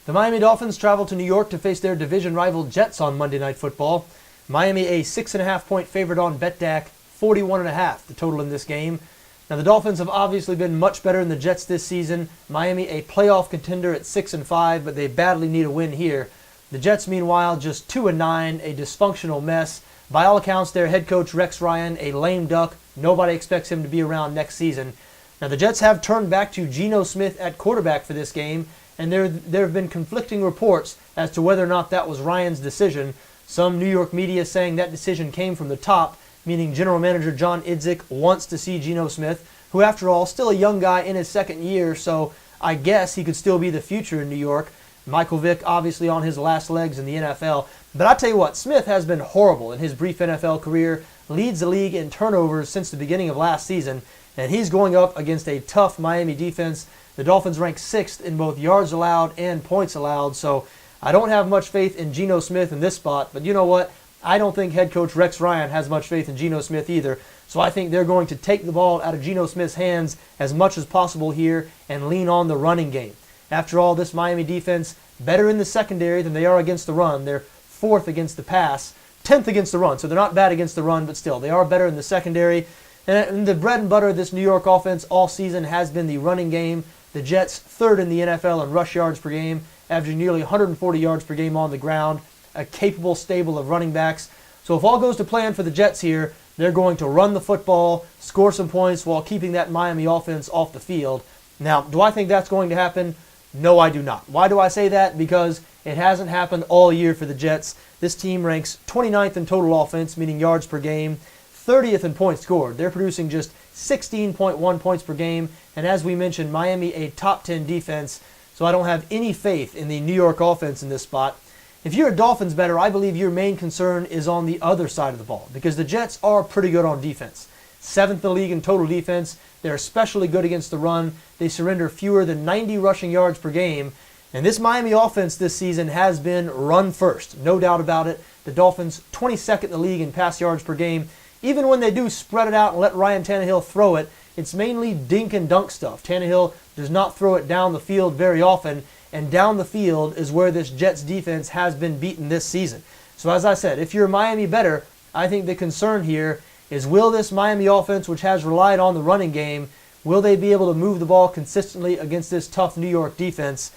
The Miami Dolphins travel to New York to face their division rival Jets on Monday Night Football. Miami a 6.5-point favorite on BETDAQ, 41.5 the total in this game. Now the Dolphins have obviously been much better than the Jets this season. Miami a playoff contender at 6-5, but they badly need a win here. The Jets, meanwhile, just 2-9, a dysfunctional mess. By all accounts, their head coach Rex Ryan, a lame duck. Nobody expects him to be around next season. Now the Jets have turned back to Geno Smith at quarterback for this game, and there have been conflicting reports as to whether or not that was Ryan's decision. Some New York media saying that decision came from the top, meaning General Manager John Idzik wants to see Geno Smith, who after all, still a young guy in his second year, so I guess he could still be the future in New York. Michael Vick obviously on his last legs in the NFL. But I tell you what, Smith has been horrible in his brief NFL career, leads the league in turnovers since the beginning of last season, and he's going up against a tough Miami defense. The Dolphins rank 6th in both yards allowed and points allowed, so I don't have much faith in Geno Smith in this spot, but you know what? I don't think head coach Rex Ryan has much faith in Geno Smith either, so I think they're going to take the ball out of Geno Smith's hands as much as possible here and lean on the running game. After all, this Miami defense, better in the secondary than they are against the run. They're 4th against the pass, 10th against the run, so they're not bad against the run, but still, they are better in the secondary. And the bread and butter of this New York offense all season has been the running game. The Jets 3rd in the NFL in rush yards per game, averaging nearly 140 yards per game on the ground, a capable stable of running backs. So if all goes to plan for the Jets here, they're going to run the football, score some points while keeping that Miami offense off the field. Now, do I think that's going to happen? No, I do not. Why do I say that? Because it hasn't happened all year for the Jets. This team ranks 29th in total offense, meaning yards per game, 30th in points scored. They're producing just 16.1 points per game, and as we mentioned, Miami a top 10 defense, so I don't have any faith in the New York offense in this spot. If you're a Dolphins bettor, I believe your main concern is on the other side of the ball, because the Jets are pretty good on defense. 7th in the league in total defense. They're especially good against the run. They surrender fewer than 90 rushing yards per game. And this Miami offense this season has been run first, no doubt about it. The Dolphins 22nd in the league in pass yards per game. Even when they do spread it out and let Ryan Tannehill throw it, it's mainly dink and dunk stuff. Tannehill does not throw it down the field very often, and down the field is where this Jets defense has been beaten this season. So as I said, if you're a Miami bettor, I think the concern here is, will this Miami offense, which has relied on the running game, will they be able to move the ball consistently against this tough New York defense?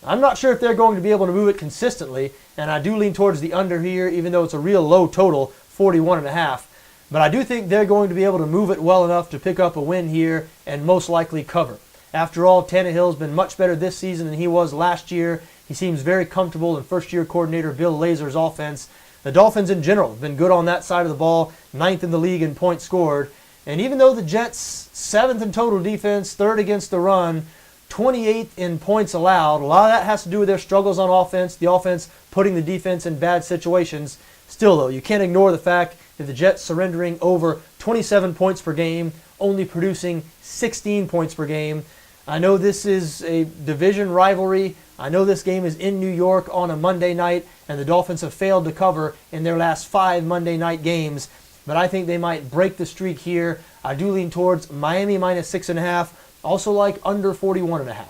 I'm not sure if they're going to be able to move it consistently, and I do lean towards the under here, even though it's a real low total, 41.5. But I do think they're going to be able to move it well enough to pick up a win here and most likely cover. After all, Tannehill's been much better this season than he was last year. He seems very comfortable in first-year coordinator Bill Lazor's offense. The Dolphins in general have been good on that side of the ball, 9th in the league in points scored. And even though the Jets 7th in total defense, 3rd against the run, 28th in points allowed, a lot of that has to do with their struggles on offense, the offense putting the defense in bad situations. Still, though, you can't ignore the fact that the Jets surrendering over 27 points per game, only producing 16 points per game. I know this is a division rivalry. I know this game is in New York on a Monday night, and the Dolphins have failed to cover in their last 5 Monday night games. But I think they might break the streak here. I do lean towards Miami minus 6.5. Also like under 41.5.